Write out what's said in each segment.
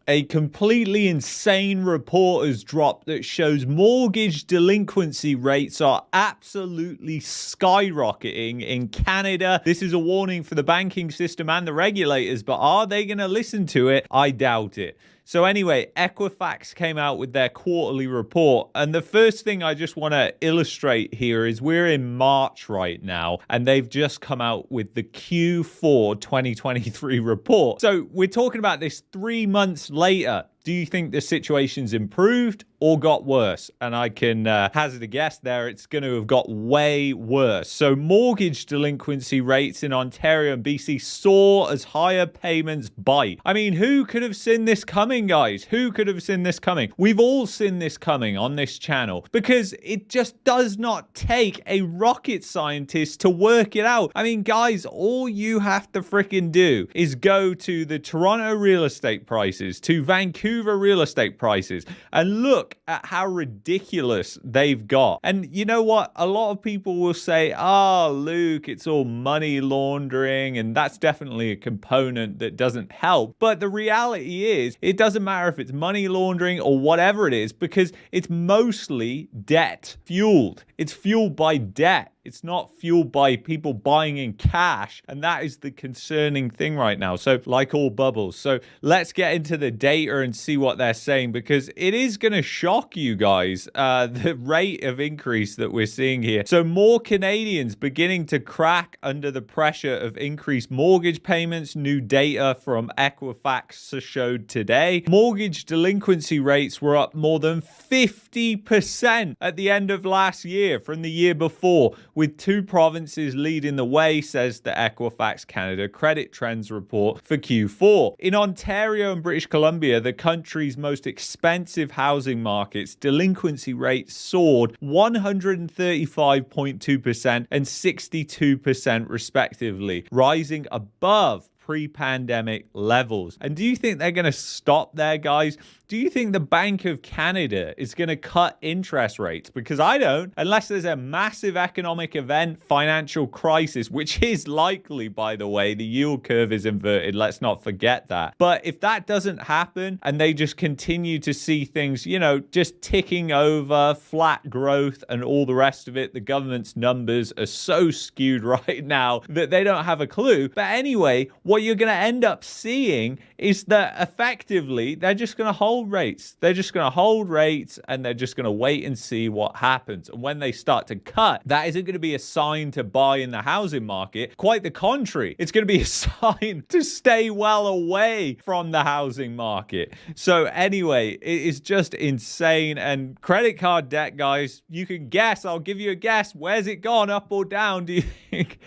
A completely insane report has dropped that shows mortgage delinquency rates are absolutely skyrocketing in Canada. This is a warning for the banking system and the regulators, but are they going to listen to it? I doubt it. So anyway, Equifax came out with their quarterly report. And the first thing I just want to illustrate here is we're in March right now, and they've just come out with the Q4 2023 report. So we're talking about this 3 months later. Do you think the situation's improved or got worse? And I can hazard a guess there, it's going to have got way worse. So mortgage delinquency rates in Ontario and BC soar as higher payments bite. I mean, who could have seen this coming, guys? Who could have seen this coming? We've all seen this coming on this channel because it just does not take a rocket scientist to work it out. I mean, guys, all you have to freaking do is go to the Toronto real estate prices, to Vancouver real estate prices, and look at how ridiculous they've got. And you know what? A lot of people will say, oh, Luke, it's all money laundering, and that's definitely a component that doesn't help. But the reality is, it doesn't matter if it's money laundering or whatever it is, because it's mostly debt fueled. It's fueled by debt. It's not fueled by people buying in cash. And that is the concerning thing right now. So like all bubbles. So let's get into the data and see what they're saying, because it is going to shock you guys, the rate of increase that we're seeing here. So more Canadians beginning to crack under the pressure of increased mortgage payments. New data from Equifax showed today. Mortgage delinquency rates were up more than 50% at the end of last year from the year before, with 2 provinces leading the way, says the Equifax Canada Credit Trends report for Q4. In Ontario and British Columbia, the country's most expensive housing markets, delinquency rates soared 135.2% and 62% respectively, rising above pre-pandemic levels. And do you think they're going to stop there, guys? Do you think the Bank of Canada is going to cut interest rates? Because I don't, unless there's a massive economic event, financial crisis, which is likely, by the way. The yield curve is inverted. Let's not forget that. But if that doesn't happen and they just continue to see things, you know, just ticking over, flat growth and all the rest of it, the government's numbers are so skewed right now that they don't have a clue. But anyway, what you're going to end up seeing is that effectively they're just going to hold rates. They're just going to hold rates and they're just going to wait and see what happens. And when they start to cut, that isn't going to be a sign to buy in the housing market. Quite the contrary. It's going to be a sign to stay well away from the housing market. So anyway, it is just insane. And credit card debt, guys, you can guess. I'll give you a guess. Where's it gone, up or down? Do you think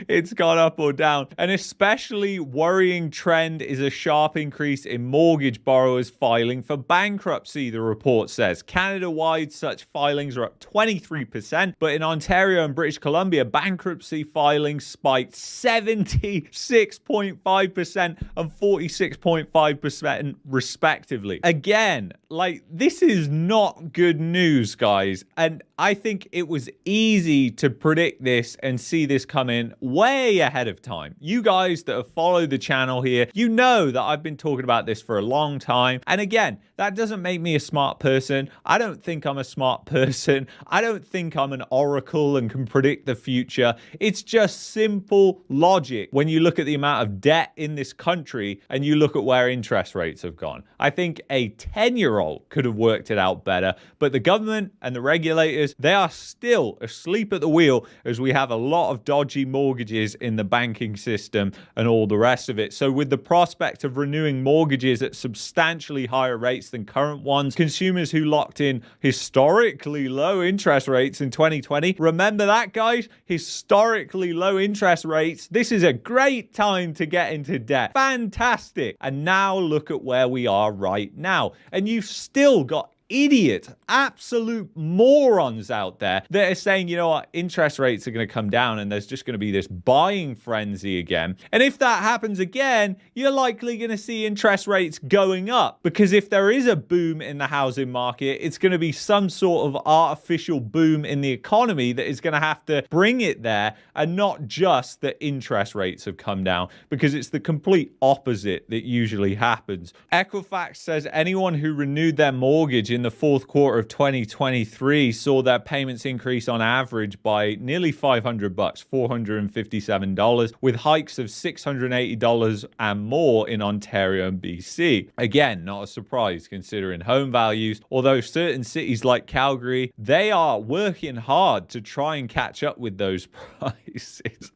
it's gone up or down? An especially worrying trend is a sharp increase in mortgage borrowers filing for bankruptcy, the report says. Canada-wide, such filings are up 23%, but in Ontario and British Columbia, bankruptcy filings spiked 76.5% and 46.5% respectively. Again, like, this is not good news, guys. And I think it was easy to predict this and see this coming way ahead of time. You guys that have followed the channel here, you know that I've been talking about this for a long time. And again, that doesn't make me a smart person. I don't think I'm a smart person. I don't think I'm an oracle and can predict the future. It's just simple logic when you look at the amount of debt in this country and you look at where interest rates have gone. I think a 10-year-old could have worked it out better, but the government and the regulators, they are still asleep at the wheel as we have a lot of dodgy mortgages in the banking system and all the rest of it. So with the prospect of renewing mortgages at substantially higher rates than current ones, consumers who locked in historically low interest rates in 2020, remember that, guys? Historically low interest rates. This is a great time to get into debt. Fantastic. And now look at where we are right now. And you've still got idiot, absolute morons out there that are saying, you know what, interest rates are going to come down and there's just going to be this buying frenzy again. And if that happens again, you're likely going to see interest rates going up, because if there is a boom in the housing market, it's going to be some sort of artificial boom in the economy that is going to have to bring it there, and not just that interest rates have come down, because it's the complete opposite that usually happens. Equifax says anyone who renewed their mortgage in the fourth quarter of 2023 saw their payments increase on average by nearly $500, $457, with hikes of $680 and more in Ontario and BC. Again, not a surprise considering home values, although certain cities like Calgary, they are working hard to try and catch up with those prices.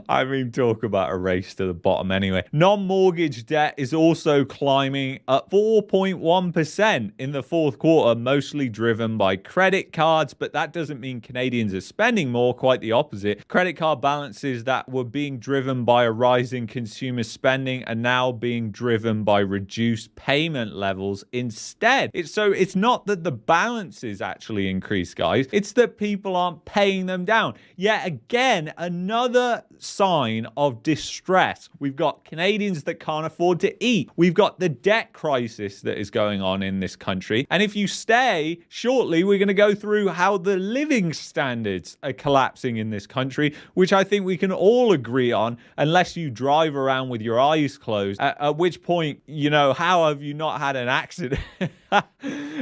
I mean, talk about a race to the bottom anyway. Non-mortgage debt is also climbing at 4.1% in the fourth quarter, mostly driven by credit cards, but that doesn't mean Canadians are spending more, quite the opposite. Credit card balances that were being driven by a rise in consumer spending are now being driven by reduced payment levels instead. It's not that the balances actually increase, guys. It's that people aren't paying them down. Yet again, another sign of distress. We've got Canadians that can't afford to eat. We've got the debt crisis that is going on in this country. And if you stay, shortly, we're going to go through how the living standards are collapsing in this country, which I think we can all agree on, unless you drive around with your eyes closed, at which point, you know, how have you not had an accident?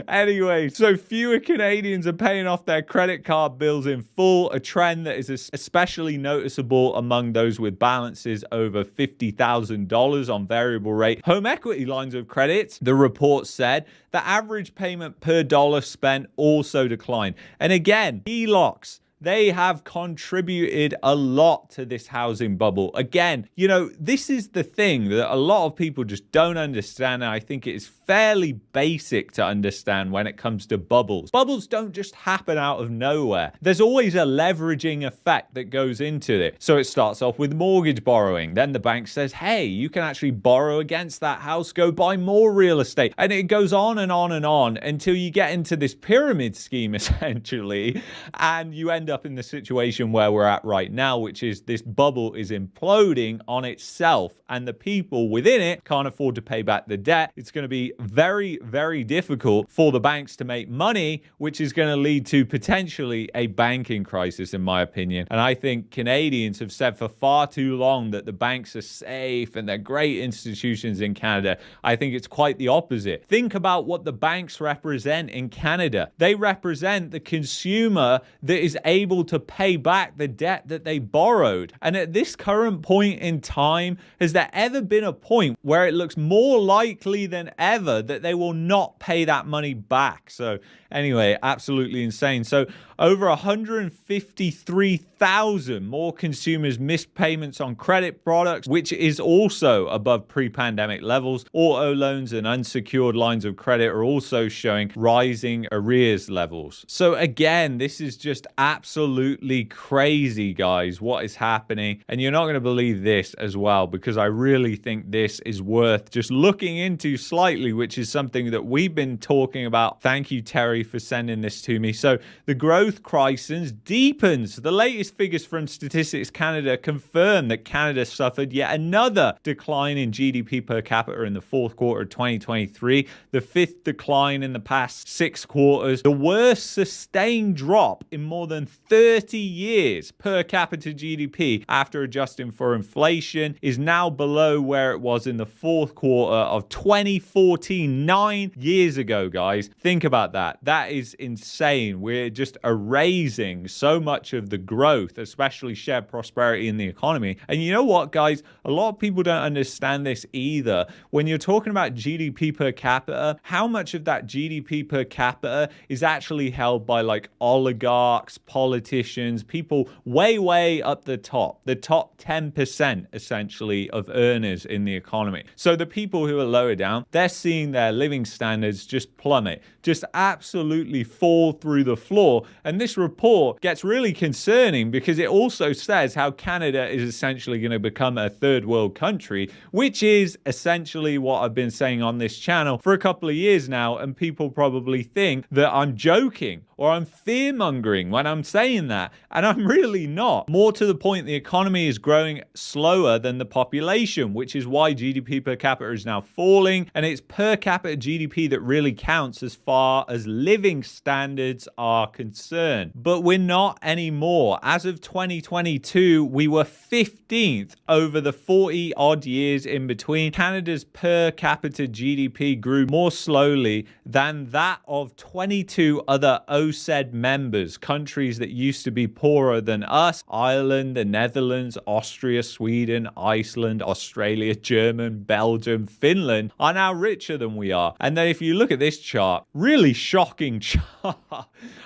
Anyway, so fewer Canadians are paying off their credit card bills in full, a trend that is especially noticeable among those with balances over $50,000 on variable rate home equity lines of credit. The report said the average payment per dollar spent also declined. And again, HELOCs, they have contributed a lot to this housing bubble. Again, you know, this is the thing that a lot of people just don't understand, and I think it is fairly basic to understand when it comes to bubbles. Bubbles don't just happen out of nowhere. There's always a leveraging effect that goes into it. So it starts off with mortgage borrowing. Then the bank says, hey, you can actually borrow against that house, go buy more real estate. And it goes on and on and on until you get into this pyramid scheme, essentially, and you end up in the situation where we're at right now, which is this bubble is imploding on itself, and the people within it can't afford to pay back the debt. It's going to be very, very difficult for the banks to make money, which is going to lead to potentially a banking crisis, in my opinion. And I think Canadians have said for far too long that the banks are safe and they're great institutions in Canada. I think it's quite the opposite. Think about what the banks represent in Canada. They represent the consumer that is able to pay back the debt that they borrowed. And at this current point in time, has there ever been a point where it looks more likely than ever that they will not pay that money back? So anyway, absolutely insane. So over 153,000 more consumers missed payments on credit products, which is also above pre-pandemic levels. Auto loans and unsecured lines of credit are also showing rising arrears levels. So again, this is just absolutely crazy, guys, what is happening. And you're not going to believe this as well, because I really think this is worth just looking into slightly, which is something that we've been talking about. Thank you, Terry, for sending this to me. So the growth crisis deepens. The latest figures from Statistics Canada confirm that Canada suffered yet another decline in GDP per capita in the fourth quarter of 2023, the fifth decline in the past 6 quarters, the worst sustained drop in more than 30 years. Per capita GDP, after adjusting for inflation, is now below where it was in the fourth quarter of 2014, 9 years ago, guys. Think about that. That is insane. We're just erasing so much of the growth, especially shared prosperity in the economy. And you know what, guys? A lot of people don't understand this either. When you're talking about GDP per capita, how much of that GDP per capita is actually held by like oligarchs, politicians, politicians, people way up the top 10% essentially of earners in the economy. So the people who are lower down, they're seeing their living standards just plummet, just absolutely fall through the floor. And this report gets really concerning because it also says how Canada is essentially going to become a third world country, which is essentially what I've been saying on this channel for a couple of years now. And people probably think that I'm joking or I'm fear-mongering when I'm saying that. And I'm really not. More to the point, the economy is growing slower than the population, which is why GDP per capita is now falling. And it's per capita GDP that really counts as far as living standards are concerned. But we're not anymore. As of 2022, we were 15th over the 40 odd years in between. Canada's per capita GDP grew more slowly than that of 22 other OECD members, countries that used to be poorer than us. Ireland, the Netherlands, Austria, Sweden, Iceland, Australia, Germany, Belgium, Finland are now richer than we are. And then if you look at this chart, really shocking chart.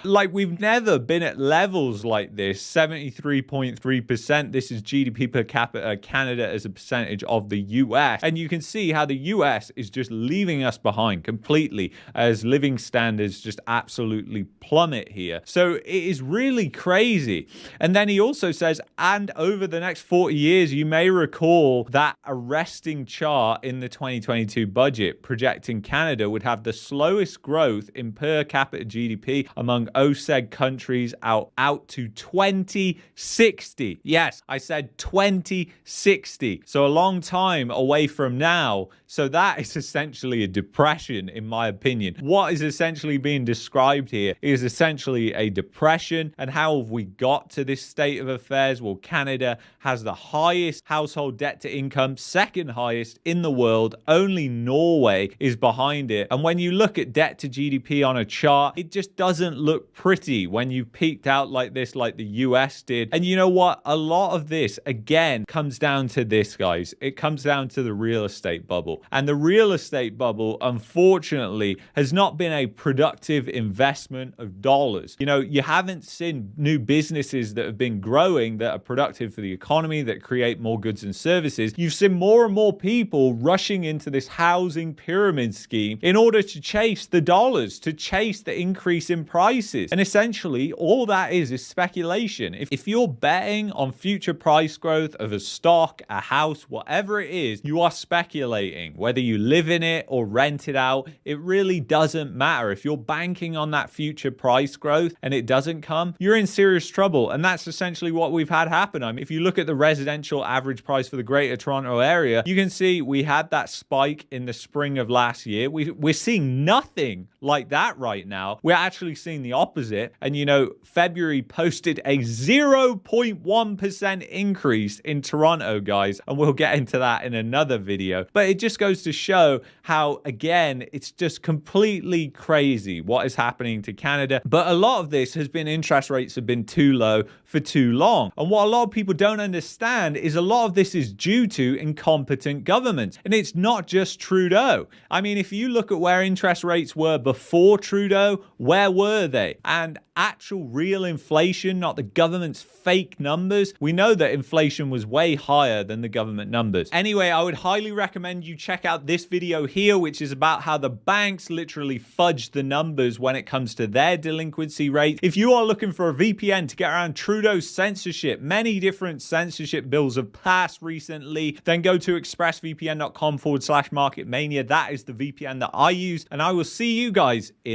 Like, we've never been at levels like this. 73.3%. This is GDP per capita Canada as a percentage of the US. And you can see how the US is just leaving us behind completely as living standards just absolutely plummet here. So it is really crazy. And then he also says, and over the next 40 years, you may recall that arresting chart in the 2022 budget projecting Canada would have the slowest growth in per capita GDP among OECD countries out to 2060. Yes, I said 2060. So a long time away from now. So that is essentially a depression, in my opinion. What is essentially being described here is essentially a depression. And how have we got to this state of affairs? Well, Canada has the highest household debt to income, second highest in the world. Only Norway is behind it. And when you look at debt to GDP on a chart, it just doesn't look pretty when you peaked out like this, like the US did. And you know what? A lot of this, again, comes down to this, guys. It comes down to the real estate bubble. And the real estate bubble, unfortunately, has not been a productive investment of dollars. You know, you haven't seen new businesses that have been growing that are productive for the economy, that create more goods and services. You've seen more and more people rushing into this housing pyramid scheme in order to chase the dollars, to chase the increase in prices. And essentially, all that is speculation. If you're betting on future price growth of a stock, a house, whatever it is, you are speculating. Whether you live in it or rent it out, it really doesn't matter. If you're banking on that future price growth and it doesn't come, you're in serious trouble. And that's essentially what we've had happen. I mean, if you look at the residential average price for the Greater Toronto Area, you can see we had that spike in the spring of last year. We're seeing nothing like that right now. We're actually seeing the opposite. And you know, February posted a 0.1% increase in Toronto, guys. And we'll get into that in another video. But it just goes to show how, again, it's just completely crazy what is happening to Canada. But a lot of this has been interest rates have been too low for too long. And what a lot of people don't understand is a lot of this is due to incompetent governments. And it's not just Trudeau. I mean, if you look at where interest rates were before Trudeau, where were they? And actual real inflation, not the government's fake numbers. We know that inflation was way higher than the government numbers. Anyway, I would highly recommend you check out this video here, which is about how the banks literally fudge the numbers when it comes to their delinquency rate. If you are looking for a VPN to get around Trudeau's censorship, many different censorship bills have passed recently, then go to expressvpn.com/marketmania. That is the VPN that I use, and I will see you guys in